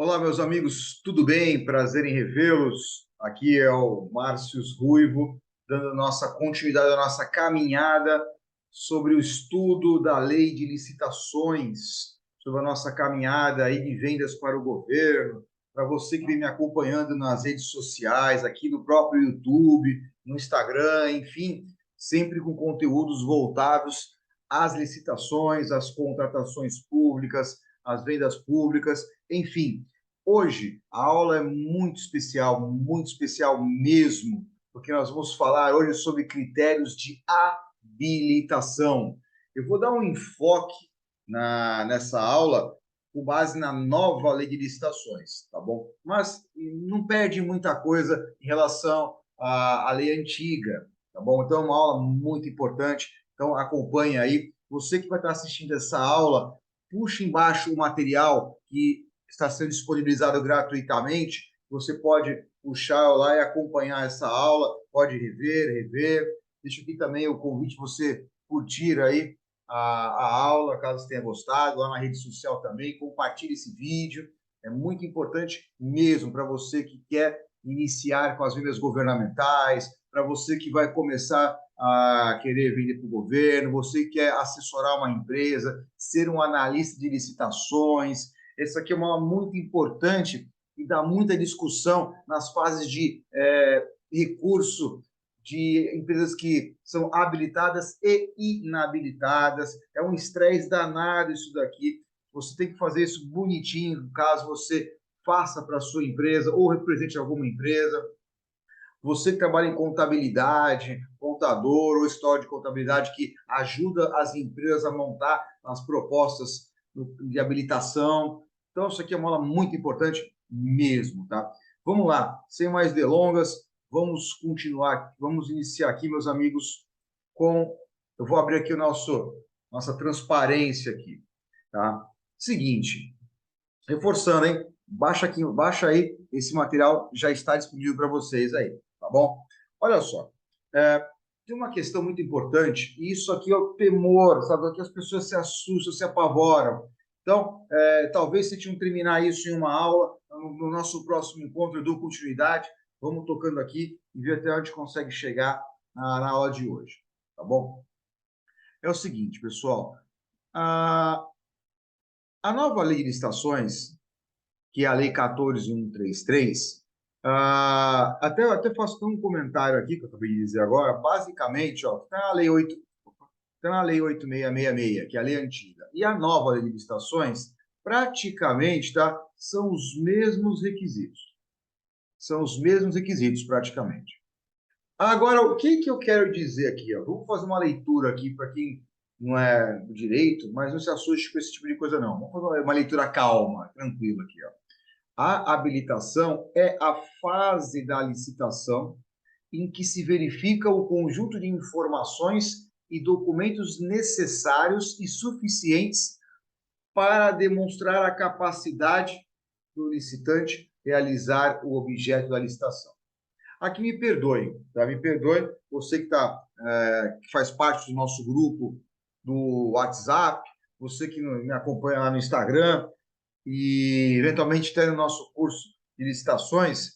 Olá, meus amigos, tudo bem? Prazer em revê-los. Aqui é o Márcio Ruivo, dando nossa continuidade à nossa caminhada sobre o estudo da lei de licitações, sobre a nossa caminhada aí de vendas para o governo. Para você que vem me acompanhando nas redes sociais, aqui no próprio YouTube, no Instagram, enfim, sempre com conteúdos voltados às licitações, às contratações públicas, às vendas públicas, enfim. Hoje a aula é muito especial mesmo, porque nós vamos falar hoje sobre critérios de habilitação. Eu vou dar um enfoque nessa aula com base na nova lei de licitações, tá bom? Mas não perde muita coisa em relação à lei antiga, tá bom? Então é uma aula muito importante, então acompanhe aí. Você que vai estar assistindo essa aula, puxa embaixo o material que está sendo disponibilizado gratuitamente. Você pode puxar lá e acompanhar essa aula, pode rever. Deixo aqui também o convite para você curtir aí a aula, caso você tenha gostado, lá na rede social também. Compartilhe esse vídeo. É muito importante mesmo para você que quer iniciar com as vendas governamentais, para você que vai começar a querer vender para o governo, você que quer assessorar uma empresa, ser um analista de licitações. Essa aqui é uma aula muito importante e dá muita discussão nas fases de recurso de empresas que são habilitadas e inabilitadas. É um estresse danado isso daqui. Você tem que fazer isso bonitinho, caso você faça para a sua empresa ou represente alguma empresa. Você que trabalha em contabilidade, contador ou história de contabilidade que ajuda as empresas a montar as propostas de habilitação. Então, isso aqui é uma aula muito importante mesmo, tá? Vamos lá, sem mais delongas, vamos continuar, vamos iniciar aqui, meus amigos, com... Eu vou abrir aqui nossa transparência aqui, tá? Seguinte, reforçando, hein? Baixa aqui, baixa aí, esse material já está disponível para vocês aí, tá bom? Olha só, tem uma questão muito importante, e isso aqui é o temor, sabe? Aqui as pessoas se assustam, se apavoram. Então, talvez se a gente não terminar isso em uma aula, no nosso próximo encontro eu dou continuidade, vamos tocando aqui e ver até onde consegue chegar na aula de hoje, tá bom? É o seguinte, pessoal, a, a nova lei de licitações, que é a Lei 14.133, até faço um comentário aqui que eu acabei de dizer agora, basicamente, ó, está na Lei 8, está na Lei 8666, que é a lei antiga, e a nova Lei de Licitações, praticamente, tá, são os mesmos requisitos. São os mesmos requisitos, praticamente. Agora, o que eu quero dizer aqui? Ó? Vamos fazer uma leitura aqui para quem não é do direito, mas não se assuste com esse tipo de coisa, não. Vamos fazer uma leitura calma, tranquila aqui. Ó. A habilitação é a fase da licitação em que se verifica o conjunto de informações e documentos necessários e suficientes para demonstrar a capacidade do licitante realizar o objeto da licitação. Aqui me perdoe, tá? Me perdoe, você que faz parte do nosso grupo do WhatsApp, você que me acompanha lá no Instagram, e eventualmente ter no nosso curso de licitações,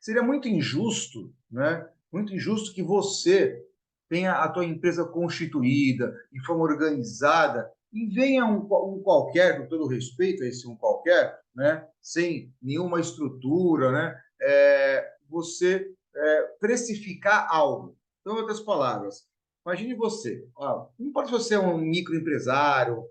seria muito injusto, né? Muito injusto que você tenha a tua empresa constituída, de forma organizada, e venha um qualquer, com todo respeito a esse um qualquer, né? Sem nenhuma estrutura, né? Você precificar algo. Então, em outras palavras, imagine você, ó, não importa se você é um microempresário,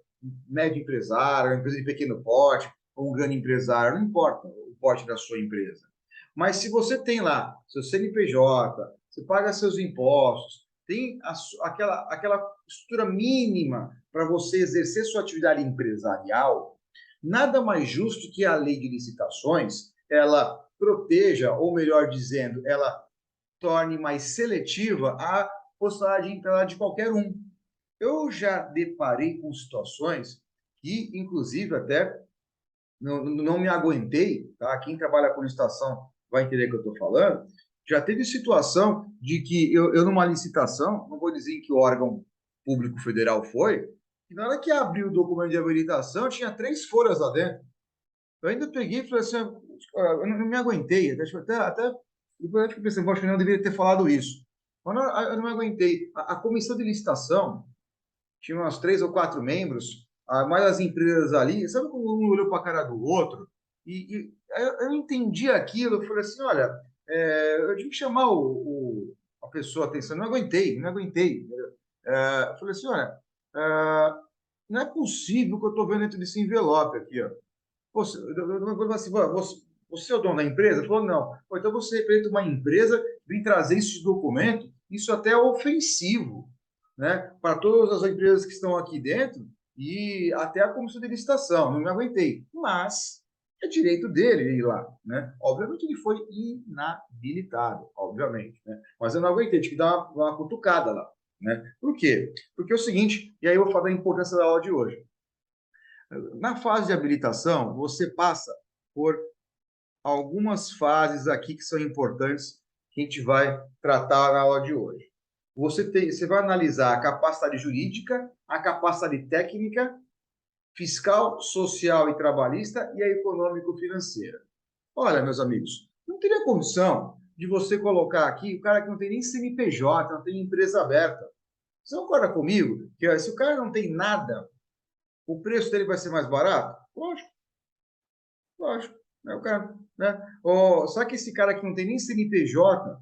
médio empresário, uma empresa de pequeno porte, ou um grande empresário, não importa o porte da sua empresa. Mas se você tem lá seu CNPJ, você paga seus impostos, tem aquela estrutura mínima para você exercer sua atividade empresarial, nada mais justo que a lei de licitações ela proteja, ou melhor dizendo, ela torne mais seletiva a possibilidade de entrada de qualquer um. Eu já deparei com situações que, inclusive, até não me aguentei, tá? Quem trabalha com licitação vai entender o que eu estou falando. Já teve situação de que eu, numa licitação, não vou dizer em que órgão público federal foi, que na hora que abriu o documento de habilitação, tinha 3 folhas lá dentro. Eu ainda peguei e falei assim, eu não me aguentei, até depois eu fiquei pensando, poxa, eu não deveria ter falado isso. Mas eu não me aguentei. A comissão de licitação tinha umas 3 ou 4 membros, mais as empresas ali, sabe como um olhou para a cara do outro? E aí eu entendi aquilo, eu falei assim, olha, eu tive que chamar a pessoa a atenção, não aguentei, não aguentei. Eu falei assim, olha, é, não é possível que eu estou vendo dentro desse envelope aqui, ó. Você é o dono da empresa? Ele falou, não. Pô, então você representa uma empresa, vem trazer esse documento, isso até é ofensivo, né? Para todas as empresas que estão aqui dentro e até a comissão de licitação. Não me aguentei. Mas é direito dele ir lá, né? Obviamente ele foi inabilitado, obviamente, né? Mas eu não aguentei, tive que dar uma cutucada lá, né? Por quê? Porque é o seguinte, e aí eu vou falar da importância da aula de hoje. Na fase de habilitação, você passa por algumas fases aqui que são importantes que a gente vai tratar na aula de hoje. Você vai analisar a capacidade jurídica, a capacidade técnica, fiscal, social e trabalhista e a econômico-financeira. Olha, meus amigos, não teria condição de você colocar aqui o cara que não tem nem CNPJ, não tem empresa aberta. Você concorda comigo que se o cara não tem nada, o preço dele vai ser mais barato? Lógico. Lógico, né? O cara, né? Só que esse cara que não tem nem CNPJ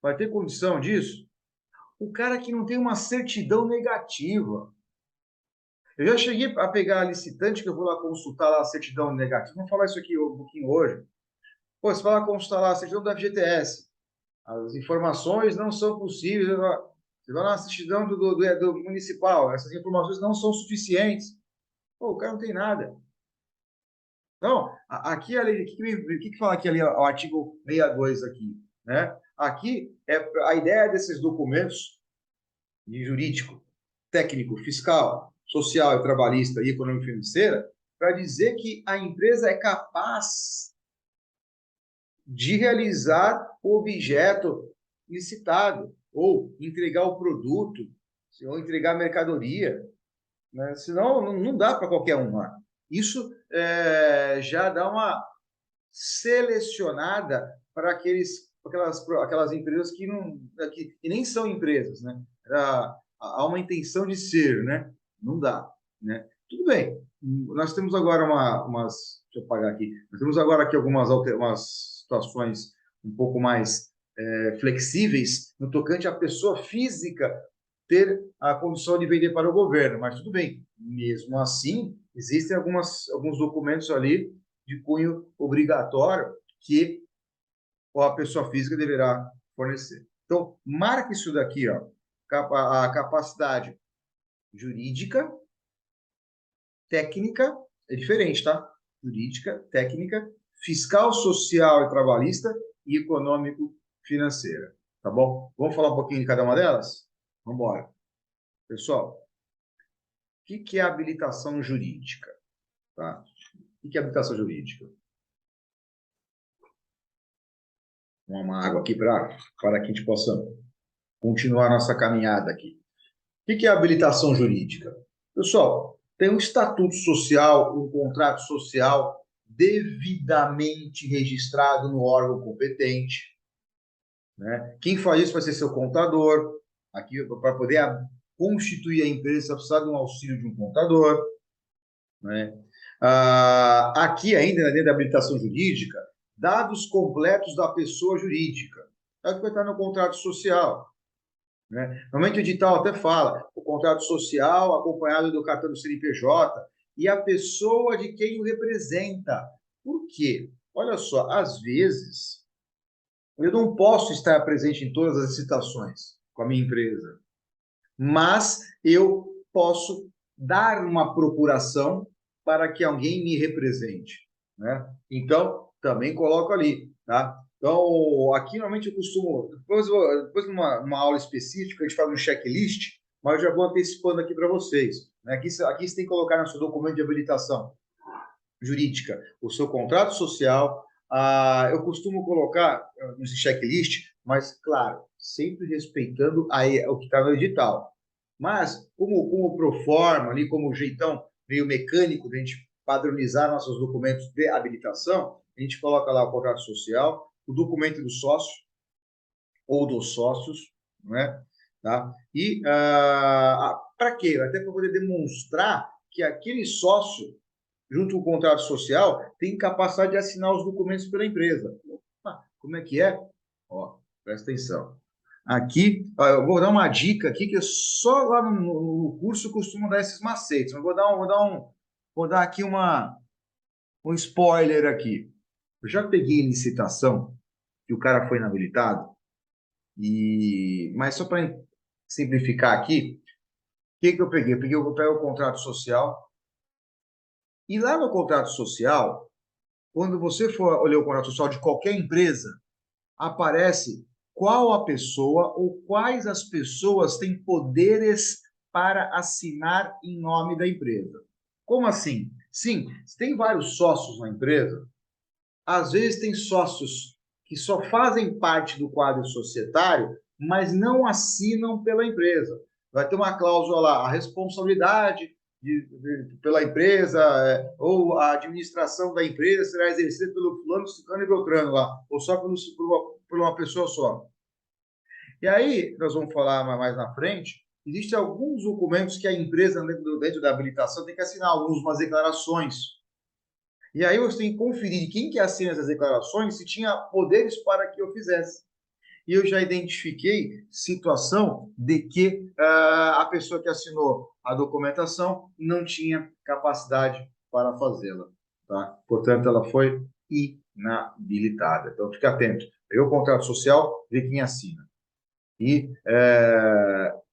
vai ter condição disso? O cara que não tem uma certidão negativa. Eu já cheguei a pegar a licitante, que eu vou lá consultar lá a certidão negativa. Vamos falar isso aqui um pouquinho hoje. Pô, você vai lá consultar lá a certidão da FGTS. As informações não são possíveis. Você vai lá na certidão do municipal. Essas informações não são suficientes. Pô, o cara não tem nada. Então, aqui a lei, o que fala aqui ali, o artigo 62 aqui, né? Aqui é a ideia desses documentos de jurídico, técnico, fiscal, social, trabalhista e econômico financeira, para dizer que a empresa é capaz de realizar o objeto licitado ou entregar o produto ou entregar a mercadoria, né? Senão não dá para qualquer um lá. Isso já dá uma selecionada para aquelas empresas que não que nem são empresas, né? Há uma intenção de ser, né? Não dá, né? Tudo bem. Nós temos agora deixa eu apagar aqui. Nós temos agora aqui umas situações um pouco mais flexíveis no tocante à pessoa física ter a condição de vender para o governo, mas tudo bem. Mesmo assim, existem alguns documentos ali de cunho obrigatório que a pessoa física deverá fornecer. Então, marque isso daqui, ó, a capacidade jurídica, técnica, é diferente, tá? Jurídica, técnica, fiscal, social e trabalhista e econômico-financeira, tá bom? Vamos falar um pouquinho de cada uma delas? Vamos embora. Pessoal, o que é habilitação jurídica? Tá? O que é habilitação jurídica? Uma água aqui para que a gente possa continuar a nossa caminhada aqui. O que é habilitação jurídica? Pessoal, tem um estatuto social, um contrato social devidamente registrado no órgão competente, né? Quem faz isso vai ser seu contador. Aqui, para poder constituir a empresa, precisa de um auxílio de um contador, né? Aqui ainda, dentro da habilitação jurídica, dados completos da pessoa jurídica. É o que vai estar no contrato social, né? Normalmente o edital até fala o contrato social acompanhado do cartão do CNPJ e a pessoa de quem o representa. Por quê? Olha só, às vezes eu não posso estar presente em todas as licitações com a minha empresa, mas eu posso dar uma procuração para que alguém me represente, né? Então, também coloco ali, tá? Então, aqui normalmente eu costumo, depois numa aula específica, a gente faz um checklist, mas eu já vou antecipando aqui para vocês, né? Aqui você tem que colocar no seu documento de habilitação jurídica o seu contrato social. Eu costumo colocar no checklist, mas, claro, sempre respeitando o que está no edital. Mas, como pro forma, ali, como o jeitão meio mecânico da gente padronizar nossos documentos de habilitação, a gente coloca lá o contrato social, o documento do sócio ou dos sócios, não é? Tá? E para quê? Até para poder demonstrar que aquele sócio, junto com o contrato social, tem capacidade de assinar os documentos pela empresa. Opa, como é que é? Ó, presta atenção. Aqui, eu vou dar uma dica aqui, que eu só lá no curso costumo dar esses macetes. Mas vou dar aqui um spoiler aqui. Eu já peguei licitação que o cara foi inabilitado, mas só para simplificar aqui, o que eu peguei? Eu pego o contrato social, e lá no contrato social, quando você for olhar o contrato social de qualquer empresa, aparece qual a pessoa ou quais as pessoas têm poderes para assinar em nome da empresa. Como assim? Sim, tem vários sócios na empresa. Às vezes tem sócios que só fazem parte do quadro societário, mas não assinam pela empresa. Vai ter uma cláusula lá, a responsabilidade pela empresa, ou a administração da empresa será exercida pelo fulano, ciclano e beltrano lá, ou só por uma pessoa só. E aí, nós vamos falar mais na frente, existem alguns documentos que a empresa, dentro da habilitação, tem que assinar algumas declarações. E aí você tem que conferir quem que assina essas declarações, se tinha poderes para que eu fizesse. E eu já identifiquei situação de que a pessoa que assinou a documentação não tinha capacidade para fazê-la. Tá? Portanto, ela foi inabilitada. Então, fique atento. Pegou o contrato social, vê quem assina. E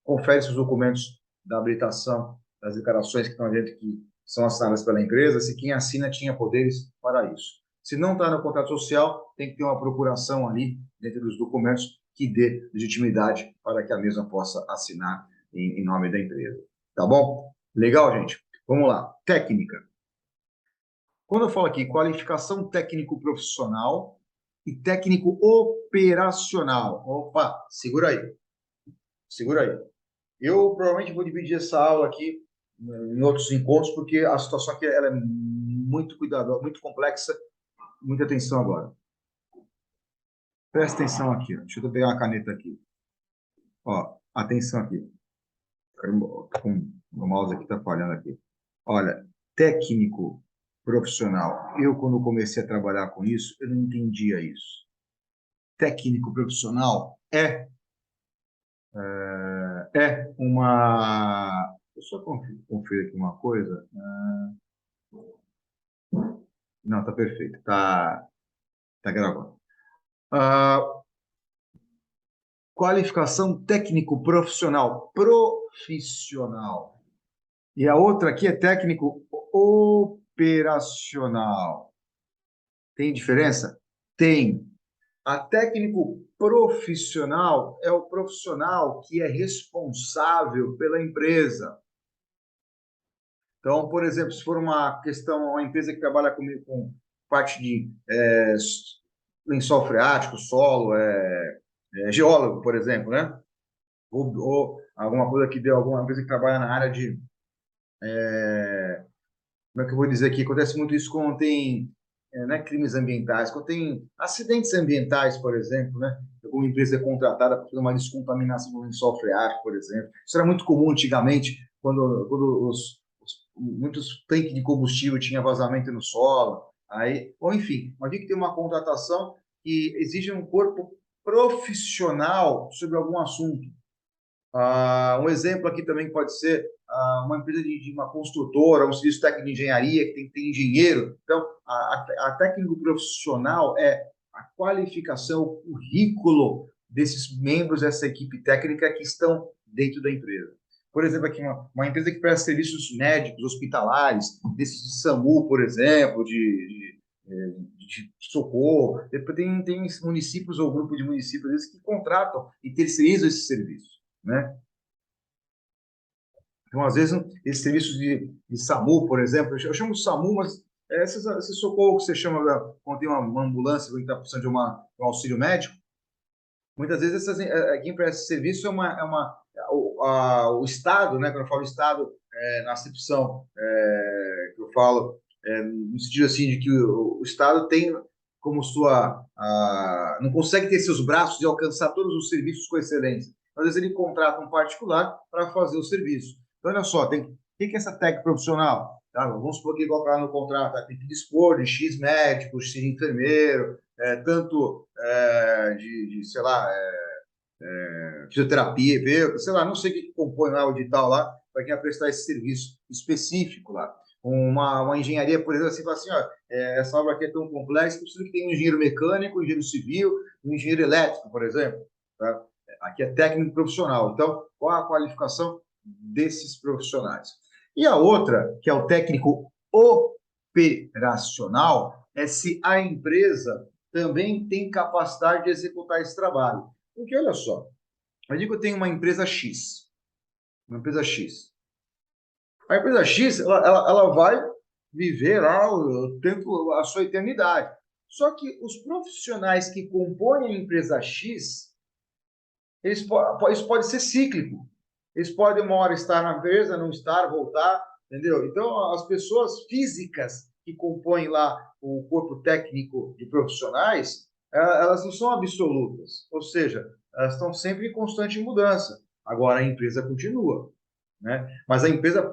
confere se os documentos da habilitação, das declarações que estão dentro, que são assinadas pela empresa, se quem assina tinha poderes para isso. Se não está no contrato social, tem que ter uma procuração ali, dentro dos documentos, que dê legitimidade para que a mesma possa assinar em nome da empresa. Tá bom? Legal, gente? Vamos lá. Técnica. Quando eu falo aqui qualificação técnico-profissional e técnico operacional. Opa, segura aí. Segura aí. Eu provavelmente vou dividir essa aula aqui em outros encontros, porque a situação aqui ela é muito cuidadosa, muito complexa. Muita atenção agora. Presta atenção aqui. Ó. Deixa eu pegar uma caneta aqui. Ó, atenção aqui. O mouse aqui está falhando aqui. Olha, técnico profissional. Eu, quando comecei a trabalhar com isso, eu não entendia isso. Técnico profissional é uma... Deixa eu só conferir aqui uma coisa. Não, tá perfeito. Tá gravando. Qualificação técnico profissional. Profissional. E a outra aqui é técnico operacional. Tem diferença? Tem. A técnico profissional é o profissional que é responsável pela empresa. Então, por exemplo, se for uma empresa que trabalha com parte de lençol freático, solo, geólogo, por exemplo, né? Ou alguma coisa que deu, alguma empresa que trabalha na área de... como é que eu vou dizer aqui? Acontece muito isso quando tem né, crimes ambientais, quando tem acidentes ambientais, por exemplo, né? Alguma empresa é contratada para fazer uma descontaminação do lençol freático, por exemplo. Isso era muito comum antigamente, quando muitos tanques de combustível tinham vazamento no solo. Aí, ou enfim, mas tem que ter uma contratação que exige um corpo profissional sobre algum assunto. Um exemplo aqui também pode ser uma empresa de uma construtora, um serviço técnico de engenharia, que tem que ter engenheiro. Então, a técnico profissional é a qualificação, o currículo desses membros dessa equipe técnica que estão dentro da empresa. Por exemplo, aqui uma empresa que presta serviços médicos, hospitalares, desses de SAMU, por exemplo, de socorro. Tem municípios ou grupo de municípios vezes, que contratam e terceirizam esse serviço. Né? Então, às vezes, esses serviços de SAMU, por exemplo, eu chamo de SAMU, mas esse socorro que você chama quando tem uma ambulância, quando está precisando de um auxílio médico, muitas vezes quem presta esse serviço o Estado, né? Quando eu falo Estado, na acepção que eu falo, no sentido assim de que o Estado tem como não consegue ter seus braços e alcançar todos os serviços com excelência. Às vezes ele contrata um particular para fazer o serviço. Então, olha só, o que é essa técnica profissional? Tá? Vamos supor que colocar no contrato, tem que dispor de X médico, X enfermeiro, tanto sei lá, fisioterapia, sei lá, não sei o que compõe lá o edital lá, para quem vai prestar esse serviço específico lá. Uma engenharia, por exemplo, assim, fala assim, ó, essa obra aqui é tão complexa que precisa que tenha um engenheiro mecânico, um engenheiro civil, um engenheiro elétrico, por exemplo. Tá? Aqui é técnico profissional. Então, qual a qualificação desses profissionais? E a outra, que é o técnico operacional, é se a empresa também tem capacidade de executar esse trabalho. Porque, olha só, eu digo que eu tenho uma empresa X. Uma empresa X. A empresa X, ela vai viver lá o tempo, a sua eternidade. Só que os profissionais que compõem a empresa X, isso pode ser cíclico. Eles podem uma hora estar na empresa, não estar, voltar, entendeu? Então, as pessoas físicas que compõem lá o corpo técnico de profissionais, elas não são absolutas. Ou seja, elas estão sempre em constante mudança. Agora, a empresa continua, né? Mas a empresa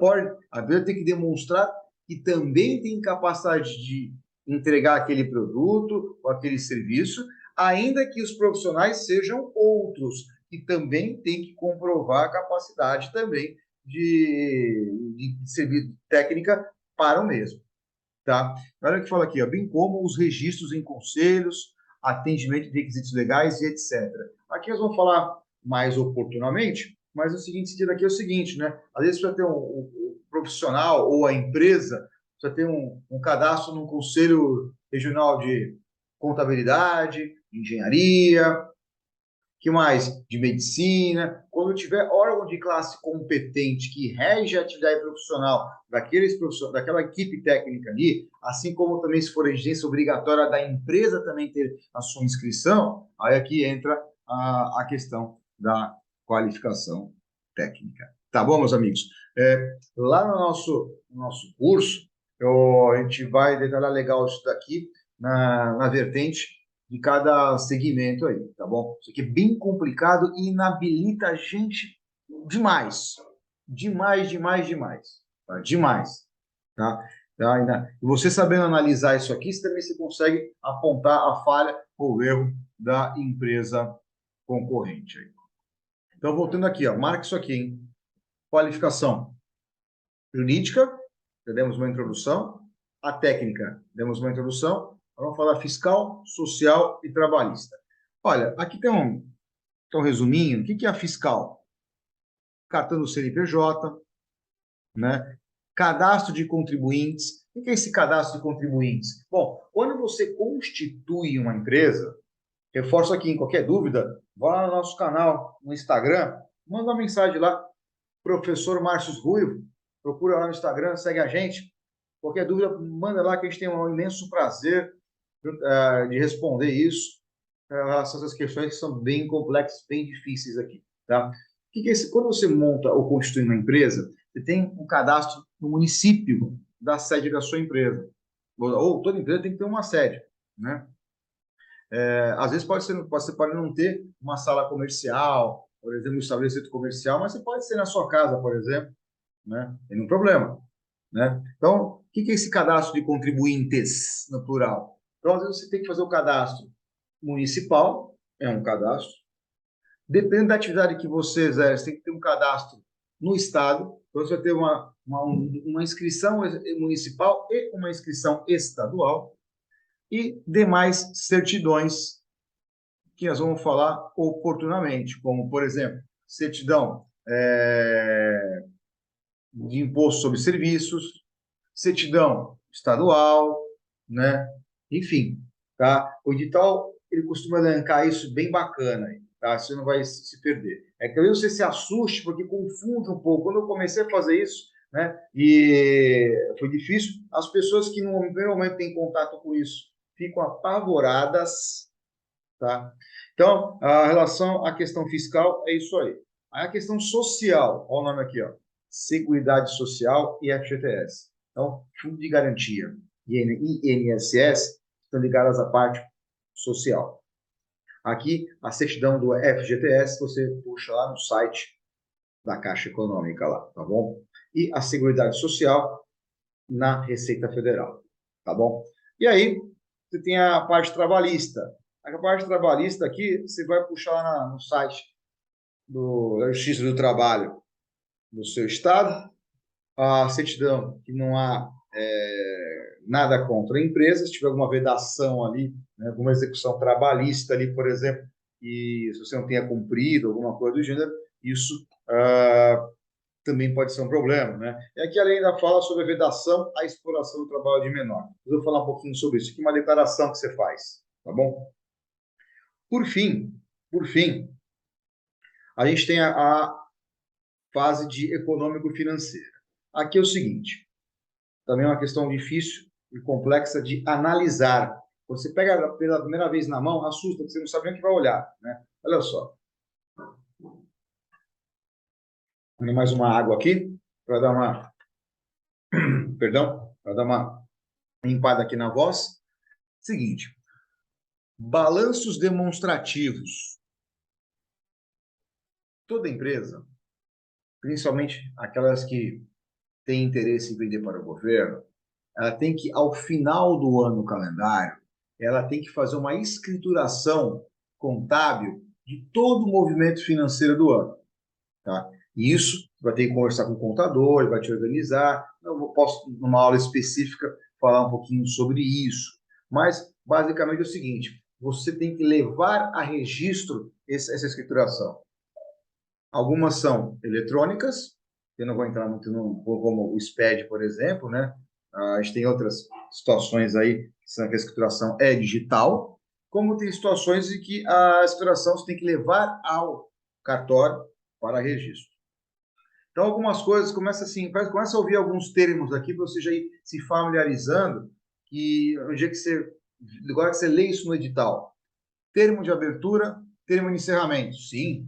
tem que demonstrar que também tem capacidade de entregar aquele produto ou aquele serviço, ainda que os profissionais sejam outros, que também tem que comprovar a capacidade também de servir técnica para o mesmo. Tá? Olha o que fala aqui, ó, bem como os registros em conselhos, atendimento de requisitos legais e etc. Aqui nós vamos falar mais oportunamente, mas o seguinte sentido aqui é o seguinte, né? Às vezes você ter um profissional ou a empresa, você tem um cadastro num conselho regional de contabilidade, engenharia, que mais? De medicina. Quando tiver órgão de classe competente que rege a atividade profissional daquela equipe técnica ali, assim como também se for exigência obrigatória da empresa também ter a sua inscrição, aí aqui entra a questão da qualificação técnica. Tá bom, meus amigos? Lá no nosso curso, a gente vai detalhar legal isso daqui na vertente de cada segmento aí, tá bom? Isso aqui é bem complicado e inabilita a gente demais. Demais, demais, demais. Tá? Demais. Tá? Você sabendo analisar isso aqui, você consegue apontar a falha ou o erro da empresa concorrente. Aí. Então, voltando aqui, ó, marca isso aqui, hein? Qualificação jurídica, já demos uma introdução. A técnica, demos uma introdução. Vamos falar fiscal, social e trabalhista. Olha, aqui tem um resuminho. O que é a fiscal? Cartão do CNPJ, né? Cadastro de contribuintes. O que é esse cadastro de contribuintes? Bom, quando você constitui uma empresa, reforço aqui, em qualquer dúvida, vá lá no nosso canal, no Instagram, manda uma mensagem lá, professor Márcio Ruivo, procura lá no Instagram, segue a gente. Qualquer dúvida, manda lá que a gente tem um imenso prazer de responder isso, essas questões que são bem complexas, bem difíceis aqui, tá? O que é isso? Quando você monta ou constitui uma empresa, você tem um cadastro no município da sede da sua empresa. Ou toda empresa tem que ter uma sede, né? Às vezes você pode não ter uma sala comercial, por exemplo, um estabelecimento comercial, mas você pode ser na sua casa, por exemplo, né? Não tem nenhum problema, né? Então, o que é esse cadastro de contribuintes, no plural? Então, às vezes você tem que fazer o cadastro municipal, é um cadastro. Dependendo da atividade que você exerce, tem que ter um cadastro no Estado. Então, você vai ter uma inscrição municipal e uma inscrição estadual. E demais certidões que nós vamos falar oportunamente, como, por exemplo, certidão de imposto sobre serviços, certidão estadual, né? Enfim, tá? O edital, ele costuma elencar isso bem bacana, tá? Você não vai se perder. É que talvez você se assuste, porque confunde um pouco. Quando eu comecei a fazer isso, né? E foi difícil, as pessoas que no primeiro momento têm contato com isso ficam apavoradas, tá? Então, a relação à questão fiscal é isso aí. Aí a questão social, olha o nome aqui, ó. Seguridade Social e FGTS. Então, fundo de garantia. e INSS estão ligadas à parte social. Aqui, a certidão do FGTS, você puxa lá no site da Caixa Econômica lá, tá bom? E a Seguridade Social na Receita Federal, tá bom? E aí, você tem a parte trabalhista. A parte trabalhista aqui, você vai puxar lá no site da Justiça do Trabalho do seu estado, a certidão que não há nada contra a empresa, se tiver alguma vedação ali, né, alguma execução trabalhista ali, por exemplo, e se você não tenha cumprido alguma coisa do gênero, isso também pode ser um problema, né? E aqui a lei ainda fala sobre a vedação à exploração do trabalho de menor. Eu vou falar um pouquinho sobre isso. Aqui é uma declaração que você faz, tá bom? Por fim, a gente tem a fase de econômico-financeira. Aqui é o seguinte, também é uma questão difícil e complexa de analisar. Quando você pega pela primeira vez na mão, assusta, porque você não sabe nem o que vai olhar, né? Olha só. Vou mais uma água aqui, para dar uma, perdão, para dar uma limpada aqui na voz. Seguinte, balanços demonstrativos. Toda empresa, principalmente aquelas que têm interesse em vender para o governo, ela tem que, ao final do ano calendário, ela tem que fazer uma escrituração contábil de todo o movimento financeiro do ano. Tá? E isso vai ter que conversar com o contador, ele vai te organizar. Eu posso, numa aula específica, falar um pouquinho sobre isso. Mas, basicamente, é o seguinte: você tem que levar a registro essa escrituração. Algumas são eletrônicas, eu não vou entrar muito como o SPED, por exemplo, né? A gente tem outras situações aí que a escrituração é digital, como tem situações em que a escrituração você tem que levar ao cartório para registro. Então, algumas coisas, começa a ouvir alguns termos aqui para você já ir se familiarizando, e no dia que você, agora que você lê isso no edital, termo de abertura, termo de encerramento. Sim,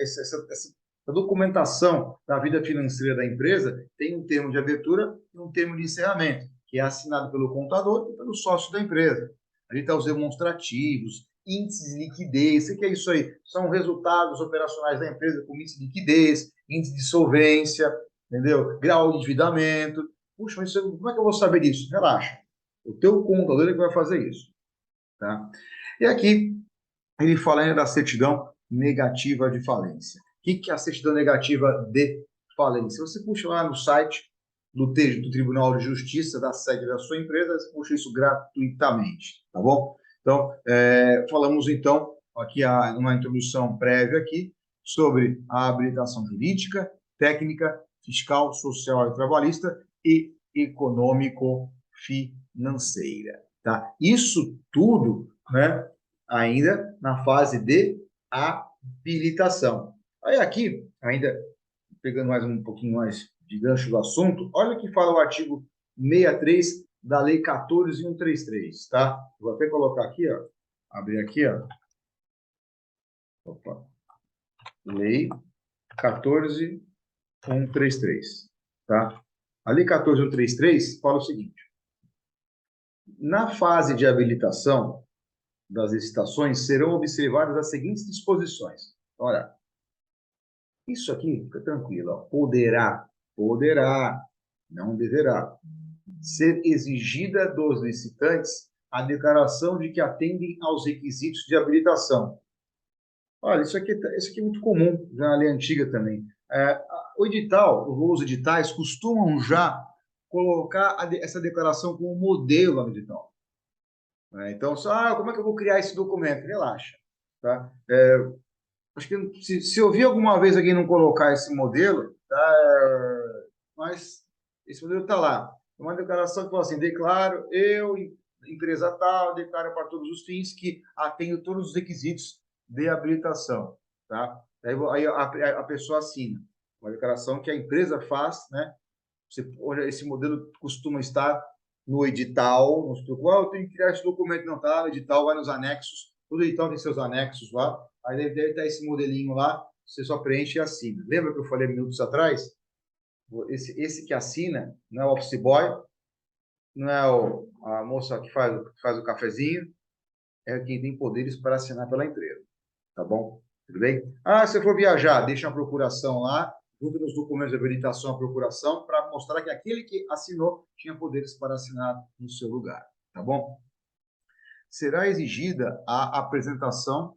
essa documentação da vida financeira da empresa tem um termo de abertura e um termo de encerramento, que é assinado pelo contador e pelo sócio da empresa. A gente tem os demonstrativos, índices de liquidez. O que é isso aí? São resultados operacionais da empresa com índice de liquidez, índice de solvência, entendeu? Grau de endividamento. Puxa, mas como é que eu vou saber disso? Relaxa. O teu contador é que vai fazer isso. Tá? E aqui ele fala ainda da certidão negativa de falência. O que é a certidão negativa de falência? Você puxa lá no site do Tribunal de Justiça da sede da sua empresa, você puxa isso gratuitamente, tá bom? Então, falamos então aqui uma introdução prévia aqui sobre a habilitação jurídica, técnica, fiscal, social e trabalhista e econômico-financeira, tá? Isso tudo, né, ainda na fase de habilitação. Aí aqui, ainda pegando mais um pouquinho mais de gancho do assunto, olha o que fala o artigo 63 da Lei 14.133, tá? Vou até colocar aqui, ó, abrir aqui, ó. Opa. Lei 14.133, tá? A Lei 14.133 fala o seguinte: na fase de habilitação das licitações serão observadas as seguintes disposições. Olha, isso aqui, fica tranquilo, ó, poderá, não deverá, ser exigida dos licitantes a declaração de que atendem aos requisitos de habilitação. Olha, isso aqui é muito comum na lei antiga também. O edital, os editais costumam já colocar essa declaração como modelo no edital. Né? Então, como é que eu vou criar esse documento? Relaxa. Tá? Acho que se ouvir alguma vez alguém não colocar esse modelo, tá? Mas esse modelo está lá. É uma declaração que fala assim: declaro, eu, empresa tal, declaro para todos os fins que atendo todos os requisitos de habilitação. Tá? Aí a pessoa assina. Uma declaração que a empresa faz, né? Esse modelo costuma estar no edital, nos preocupa, eu tenho que criar esse documento, não está no edital, vai nos anexos, todo edital tem seus anexos lá, aí deve estar esse modelinho lá, você só preenche e assina. Lembra que eu falei minutos atrás? Esse que assina não é o office boy, não é a moça que faz o cafezinho, é quem tem poderes para assinar pela empresa. Tá bom? Tudo bem? Ah, se eu for viajar, deixa a procuração lá, junto dos documentos de habilitação à procuração, para mostrar que aquele que assinou tinha poderes para assinar no seu lugar. Tá bom? Será exigida a apresentação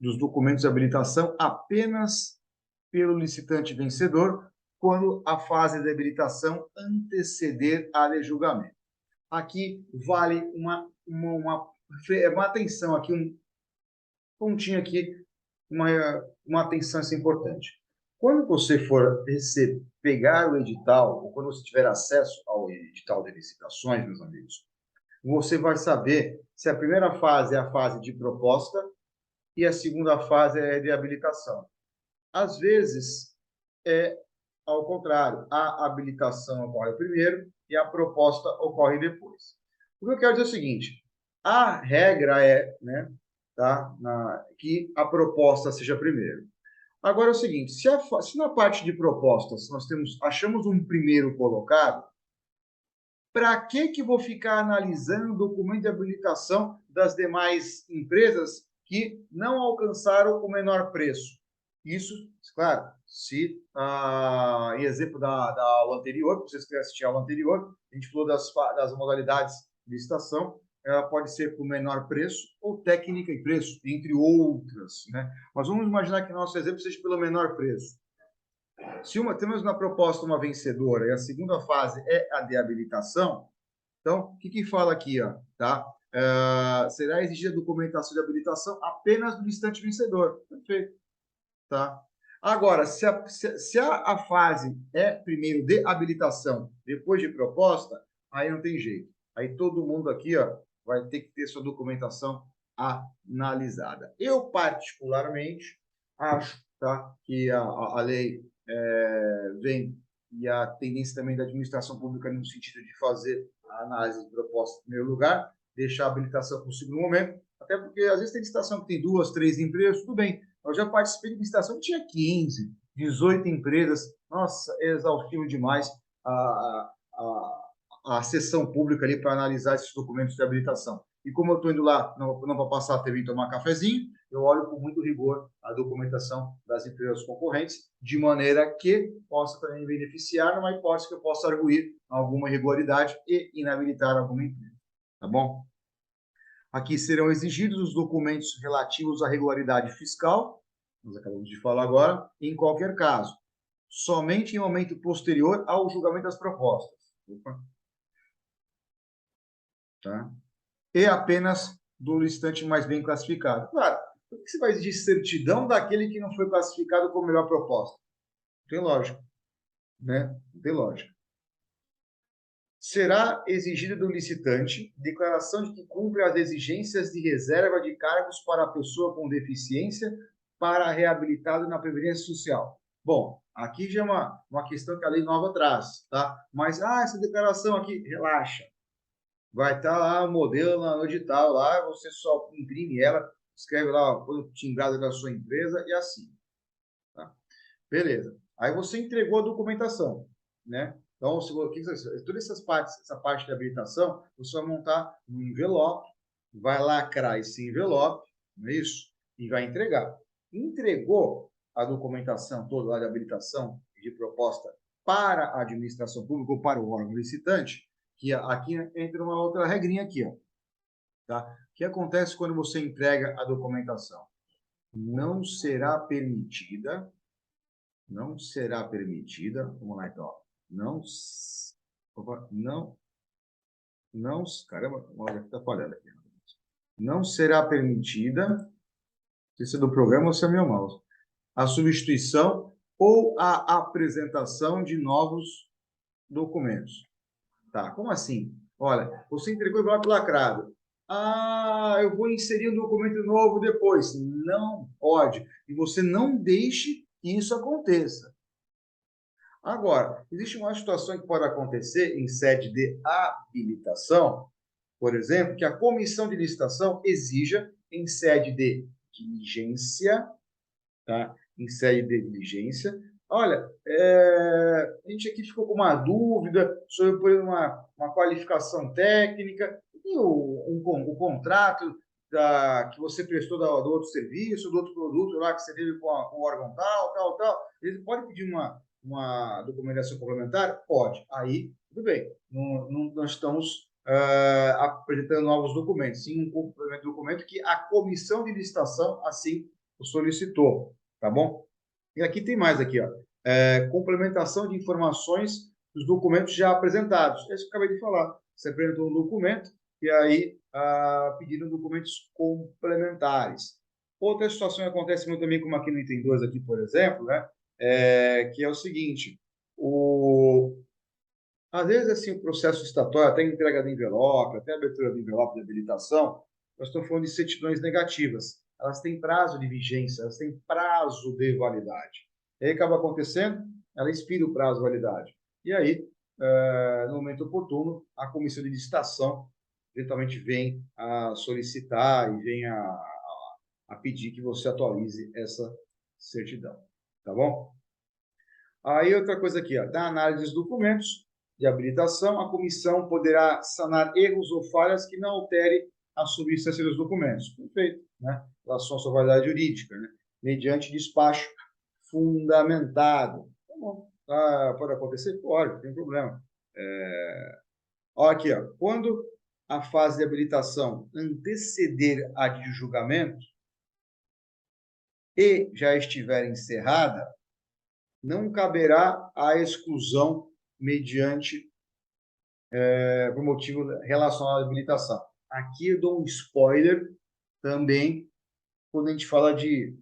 dos documentos de habilitação apenas pelo licitante vencedor quando a fase de habilitação anteceder a de julgamento. Aqui vale uma atenção aqui, um pontinho aqui, uma atenção isso é importante. Quando você for pegar o edital, ou quando você tiver acesso ao edital de licitações, meus amigos, você vai saber se a primeira fase é a fase de proposta e a segunda fase é de habilitação. Às vezes, é ao contrário, a habilitação ocorre primeiro e a proposta ocorre depois. O que eu quero dizer é o seguinte, a regra é, né, tá, que a proposta seja primeiro. Agora é o seguinte, se na parte de propostas nós achamos um primeiro colocado, para que vou ficar analisando o documento de habilitação das demais empresas que não alcançaram o menor preço? Isso, claro, se em exemplo da aula anterior, para vocês que assistiram a aula anterior, a gente falou das modalidades de licitação, ela pode ser por menor preço ou técnica e preço, entre outras, né? Mas vamos imaginar que nosso exemplo seja pelo menor preço. Se temos na proposta uma vencedora e a segunda fase é a de habilitação, então, o que fala aqui? Ó, tá? Será exigida documentação de habilitação apenas do licitante vencedor. Perfeito. Tá? Agora, se a fase é primeiro de habilitação, depois de proposta, aí não tem jeito. Aí todo mundo aqui ó, vai ter que ter sua documentação analisada. Eu, particularmente, acho tá, que a lei vem e a tendência também da administração pública no sentido de fazer a análise de proposta em primeiro lugar, deixar a habilitação para o segundo momento, até porque às vezes tem licitação que tem 2, 3 empresas, tudo bem. Eu já participei de licitação que tinha 15, 18 empresas. Nossa, é exaustivo demais a sessão pública ali para analisar esses documentos de habilitação. E como eu estou indo lá, não para passar a TV e tomar cafezinho, eu olho com muito rigor a documentação das empresas concorrentes, de maneira que possa também beneficiar numa hipótese que eu possa arguir alguma irregularidade e inabilitar alguma empresa. Tá bom? Aqui serão exigidos os documentos relativos à regularidade fiscal, nós acabamos de falar agora, em qualquer caso, somente em momento posterior ao julgamento das propostas. Opa. Tá? E apenas do licitante mais bem classificado. Claro, por que você vai exigir certidão daquele que não foi classificado como melhor proposta? Não tem lógica. Né? Não tem lógica. Será exigida do licitante declaração de que cumpre as exigências de reserva de cargos para a pessoa com deficiência para reabilitado na Previdência Social. Bom, aqui já é uma questão que a lei nova traz, tá? Mas, essa declaração aqui, relaxa. Vai estar lá o modelo no edital, lá você só imprime ela, escreve lá o timbrado da sua empresa e assim. Tá? Beleza. Aí você entregou a documentação, né? Então, todas essas partes, essa parte de habilitação, você vai montar um envelope, vai lacrar esse envelope, não é isso? E vai entregar. Entregou a documentação toda lá de habilitação e de proposta para a administração pública ou para o órgão licitante, que aqui entra uma outra regrinha aqui, ó. Tá? O que acontece quando você entrega a documentação? Não será permitida, vamos lá então, caramba, olha, está falhando aqui. Não será permitida, se é do programa ou se é meu mouse, a substituição ou a apresentação de novos documentos. Tá, como assim? Olha, você entregou o envelope lacrado. Eu vou inserir um documento novo depois. Não pode. E você não deixe que isso aconteça. Agora, existe uma situação que pode acontecer em sede de habilitação, por exemplo, que a comissão de licitação exija em sede de diligência, tá? Em sede de diligência, olha, a gente aqui ficou com uma dúvida sobre por exemplo, uma qualificação técnica e o contrato que você prestou do outro serviço, do outro produto lá que você teve com o órgão tal, tal, tal. Ele pode pedir uma documentação complementar? Pode. Aí, tudo bem. Não nós estamos apresentando novos documentos, sim um complemento de documento que a comissão de licitação assim o solicitou, tá bom? E aqui tem mais aqui, ó. Complementação de informações dos documentos já apresentados. É isso que eu acabei de falar. Você apresentou um documento e aí pediram documentos complementares. Outra situação que acontece muito também, como aqui no item 2, aqui, por exemplo, né? Que é o seguinte, às vezes, assim, o processo estatório, até entrega de envelope, até abertura de envelope de habilitação, nós estamos falando de certidões negativas. Elas têm prazo de vigência, elas têm prazo de validade. E aí acaba acontecendo, ela expira o prazo de validade. E aí, no momento oportuno, a comissão de licitação eventualmente vem a solicitar e vem a pedir que você atualize essa certidão. Tá bom? Aí outra coisa aqui, ó, da análise dos documentos de habilitação, a comissão poderá sanar erros ou falhas que não altere a substância dos documentos. Perfeito, né? Em relação à sua validade jurídica, né? Mediante despacho fundamentado. Tá bom. Pode acontecer? Pode, não tem problema. Olha aqui, ó, quando a fase de habilitação anteceder a de julgamento e já estiver encerrada, não caberá a exclusão mediante por motivo relacionado à habilitação. Aqui eu dou um spoiler também quando a gente fala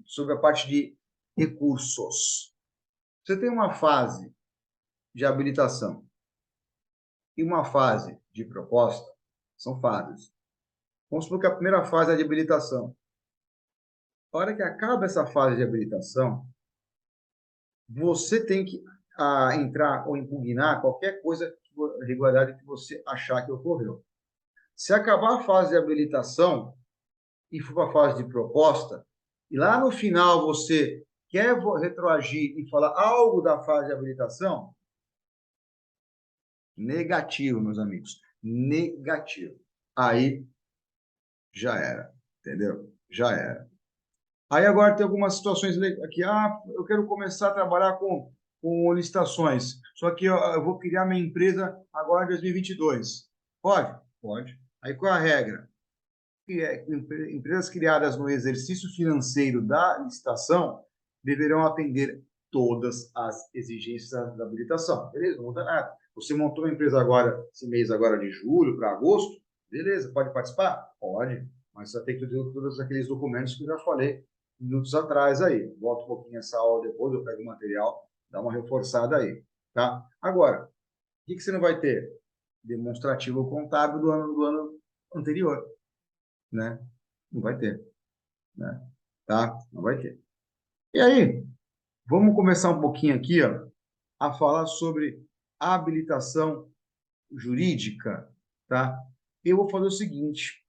sobre a parte de recursos. Você tem uma fase de habilitação e uma fase de proposta, são fases. Vamos supor que a primeira fase é de habilitação. A hora que acaba essa fase de habilitação, você tem que entrar ou impugnar qualquer coisa, irregularidade que você achar que ocorreu. Se acabar a fase de habilitação e for para a fase de proposta, e lá no final você quer retroagir e falar algo da fase de habilitação, negativo, meus amigos, negativo. Aí já era, entendeu? Já era. Aí agora tem algumas situações aqui. Eu quero começar a trabalhar com licitações. Só que eu vou criar minha empresa agora em 2022. Pode? Pode. Aí qual é a regra? Empresas criadas no exercício financeiro da licitação deverão atender todas as exigências da habilitação. Beleza, não muda nada. Você montou uma empresa agora, esse mês agora de julho para agosto, beleza, pode participar? Pode, mas você tem que ter todos aqueles documentos que eu já falei minutos atrás aí. Volta um pouquinho essa aula depois, eu pego o material, dá uma reforçada aí, tá? Agora, o que você não vai ter? Demonstrativo contábil do ano anterior, né? Não vai ter, né? Tá? Não vai ter. E aí, vamos começar um pouquinho aqui, ó, a falar sobre habilitação jurídica, tá? Eu vou fazer o seguinte,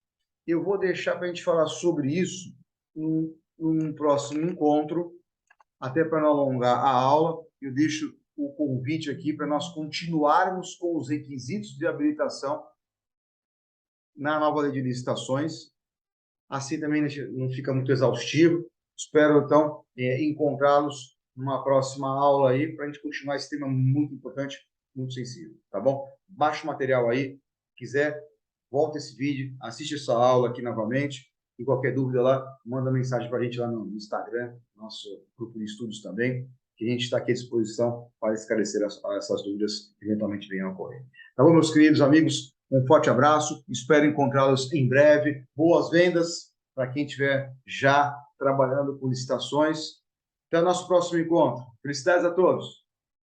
eu vou deixar para a gente falar sobre isso num próximo encontro, até para não alongar a aula, eu deixo o convite aqui para nós continuarmos com os requisitos de habilitação na nova lei de licitações. Assim também não fica muito exaustivo. Espero, então, encontrá-los numa próxima aula aí, para a gente continuar esse tema muito importante, muito sensível, tá bom? Baixa o material aí, quiser, volta esse vídeo, assiste essa aula aqui novamente, e qualquer dúvida lá, manda mensagem para a gente lá no Instagram, nosso grupo de estudos também, que a gente está aqui à disposição para esclarecer essas dúvidas que eventualmente venham a ocorrer. Tá bom, meus queridos amigos? Um forte abraço, espero encontrá-los em breve. Boas vendas para quem estiver já trabalhando com licitações. Até o nosso próximo encontro. Felicidades a todos!